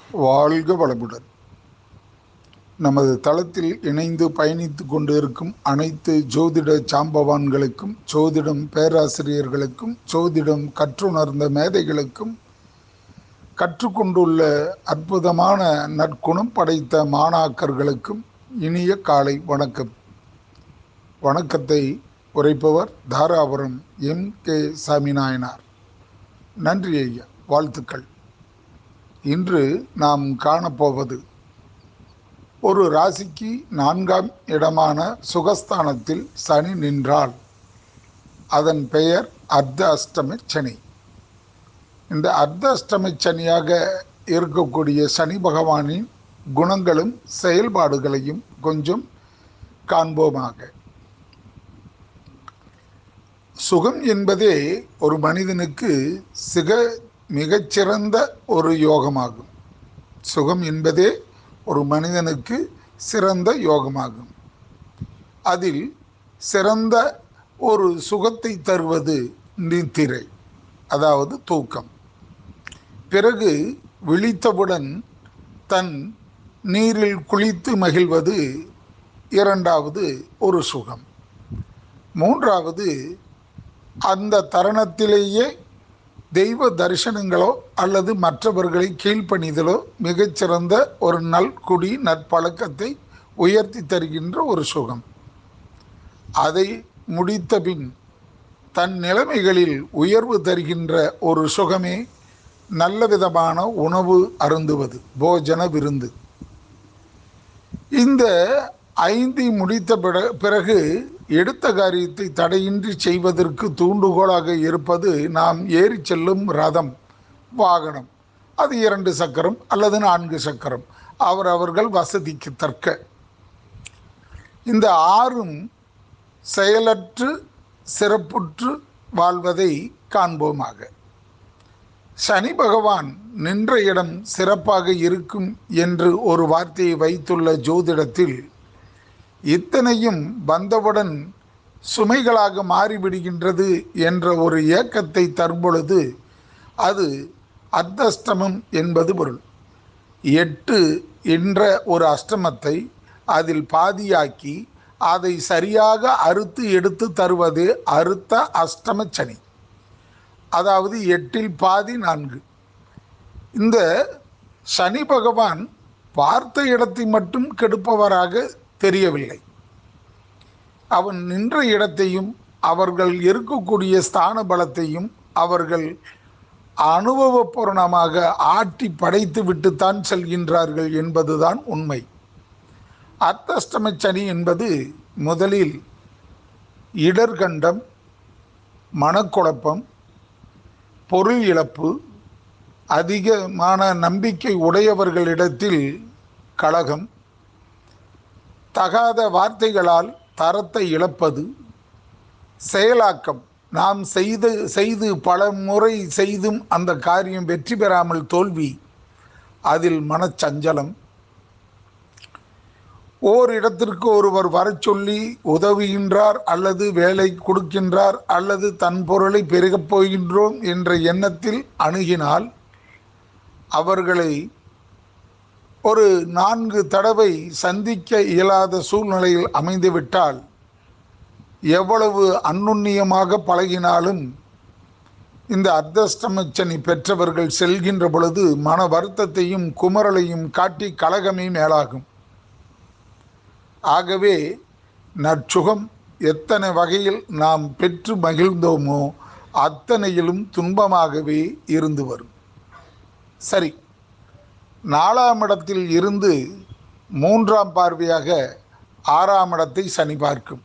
வாழ்க வளமுடன். நமது தளத்தில் இணைந்து பயணித்து கொண்டு இருக்கும் அனைத்து ஜோதிட சாம்பவான்களுக்கும், ஜோதிடம் பேராசிரியர்களுக்கும், ஜோதிடம் கற்றுணர்ந்த மேதைகளுக்கும், கற்றுக்கொண்டுள்ள அற்புதமான நற்குணம் படைத்த மாணாக்கர்களுக்கும் இனிய காலை வணக்கம். வணக்கத்தை உரைப்பவர் தாராபுரம் M.K. சாமிநாயனார். நன்றி ஐயா, வாழ்த்துக்கள். இன்று நாம் காணப்போவது ஒரு ராசிக்கு 4ஆம் இடமான சுகஸ்தானத்தில் சனி நின்றால் அதன் பெயர் அர்த்த அஷ்டம சனி. இந்த அர்த்த அஷ்டம சனியாக இருக்கக்கூடிய சனி பகவானின் குணங்களும் செயல்பாடுகளையும் கொஞ்சம் காண்போமாக. சுகம் என்பதே ஒரு மனிதனுக்கு மிகச்சிறந்த ஒரு யோகமாகும். சுகம் என்பதே ஒரு மனிதனுக்கு சிறந்த யோகமாகும். அதில் சிறந்த ஒரு சுகத்தை தருவது நித்திரை, அதாவது தூக்கம். பிறகு விழித்தவுடன் தன் நீரில் குளித்து மகிழ்வது இரண்டாவது ஒரு சுகம். மூன்றாவது, அந்த தருணத்திலேயே தெய்வ தரிசனங்களோ அல்லது மற்றவர்களை கீழ்ப்பணிதலோ மிகச்சிறந்த ஒரு நல்குடி நற்பழக்கத்தை உயர்த்தி தருகின்ற ஒரு சுகம். அதை முடித்த பின் தன் நிலைமைகளில் உயர்வு தருகின்ற ஒரு சுகமே நல்ல விதமான உணவு அருந்துவது, போஜன விருந்து. இந்த 5 முடித்த பிறகு எடுத்த காரியத்தை தடையின்றி செய்வதற்கு தூண்டுகோலாக இருப்பது நாம் ஏறி செல்லும் ரதம், வாகனம். அது 2 சக்கரம் அல்லது 4 சக்கரம், அவர்கள் வசதிக்கு தற்க. இந்த 6ம் செயலற்று சிறப்புற்று வாழ்வதை காண்போமாக. சனி பகவான் நின்ற இடம் சிறப்பாக இருக்கும் என்று ஒரு வார்த்தையை வைத்துள்ள ஜோதிடத்தில் இத்தனையும் வந்தவுடன் சுமைகளாக மாறிவிடுகின்றது என்ற ஒரு ஏக்கத்தை தரும்பொழுது அது அர்த்தஷ்டமம் என்பது பொருள். 8 என்ற ஒரு அஷ்டமத்தை அதில் பாதியாக்கி அதை சரியாக அறுத்து எடுத்து தருவது அறுத்த அஷ்டம சனி, அதாவது 8இல் பாதி 4. இந்த சனி பகவான் பார்த்த இடத்தை மட்டும் கெடுப்பவராக தெரியவில்லை. அவன் நின்ற இடத்தையும் அவர்கள் இருக்கக்கூடிய ஸ்தான பலத்தையும் அவர்கள் அனுபவபூர்ணமாக ஆட்டி படைத்து விட்டுத்தான் செல்கின்றார்கள் என்பதுதான் உண்மை. அர்த்தஷ்டம சனி என்பது முதலில் இடர்கண்டம், மனக்குழப்பம், பொருள் இழப்பு, அதிகமான நம்பிக்கை உடையவர்களிடத்தில் கலகம், தகாத வார்த்தைகளால் தரத்தை இழப்பது, செயலாக்கம், நாம் செய்து பல முறை செய்தும் அந்த காரியம் வெற்றி பெறாமல் தோல்வி, அதில் மனச்சஞ்சலம், ஓரிடத்திற்கு ஒருவர் வர சொல்லி உதவுகின்றார் அல்லது வேலை கொடுக்கின்றார் அல்லது தன் பொருளை பெருகப் போகின்றோம் என்ற எண்ணத்தில் அணுகினால் அவர்களை ஒரு 4 தடவை சந்திக்க இயலாத சூழ்நிலையில் அமைந்துவிட்டால் எவ்வளவு அந்நுண்ணியமாக பழகினாலும் இந்த அர்த்தஷ்டம சனி பெற்றவர்கள் செல்கின்ற பொழுது மன வருத்தத்தையும் குமரலையும் காட்டி கலகமே மேலாகும். ஆகவே நற்சுகம் எத்தனை வகையில் நாம் பெற்று மகிழ்ந்தோமோ அத்தனையிலும் துன்பமாகவே இருந்து வரும். சரி, 4ஆம் இடத்தில் இருந்து 3ஆம் பார்வையாக 6ஆம் இடத்தை சனி பார்க்கும்.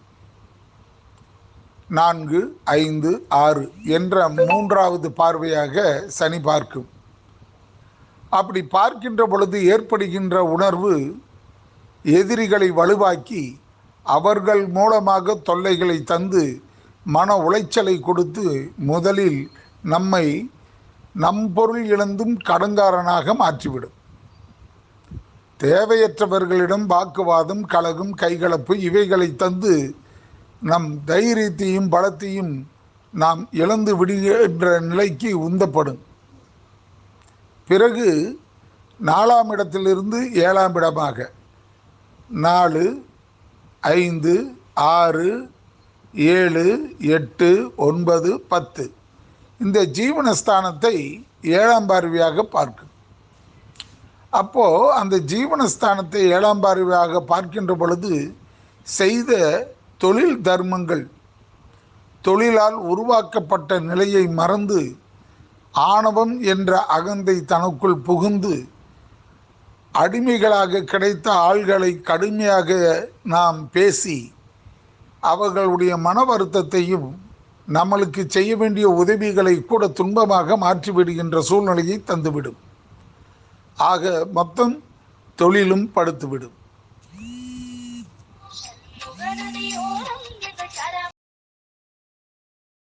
4, 5, 6 என்ற 3ஆவது பார்வையாக சனி பார்க்கும். அப்படி பார்க்கின்ற பொழுது ஏற்படுகின்ற உணர்வு எதிரிகளை வலுவாக்கி அவர்கள் மூலமாக தொல்லைகளை தந்து மன உளைச்சலை கொடுத்து முதலில் நம்மை நம் பொருள் இழந்தும் கடங்காரனாக மாற்றிவிடும். தேவையற்றவர்களிடம் வாக்குவாதம், கலகம், கைகலப்பு இவைகளை தந்து நம் தைரியத்தையும் பலத்தையும் நாம் இழந்து விடுகின்ற நிலைக்கு உந்தப்படும். பிறகு 4ஆம் இடத்திலிருந்து 7ஆம் இடமாக 4, 5, 6, 7, 8, 9, 10 இந்த ஜீவனஸ்தானத்தை 7ஆம் பார்வையாக பார்க்கும். அப்போ அந்த ஜீவனஸ்தானத்தை 7ஆம் பார்வையாக பார்க்கின்ற பொழுது செய்த தொழில் தர்மங்கள், தொழிலால் உருவாக்கப்பட்ட நிலையை மறந்து ஆணவம் என்ற அகந்தை தனக்குள் புகுந்து அடிமைகளாக கிடைத்த ஆள்களை கடுமையாக நாம் பேசி அவர்களுடைய மன வருத்தத்தையும் நம்மளுக்கு செய்ய வேண்டிய உதவிகளை கூட துன்பமாக மாற்றிவிடுகின்ற சூழ்நிலையை தந்துவிடும். ஆக மொத்தம் தொழிலும் படுத்துவிடும்.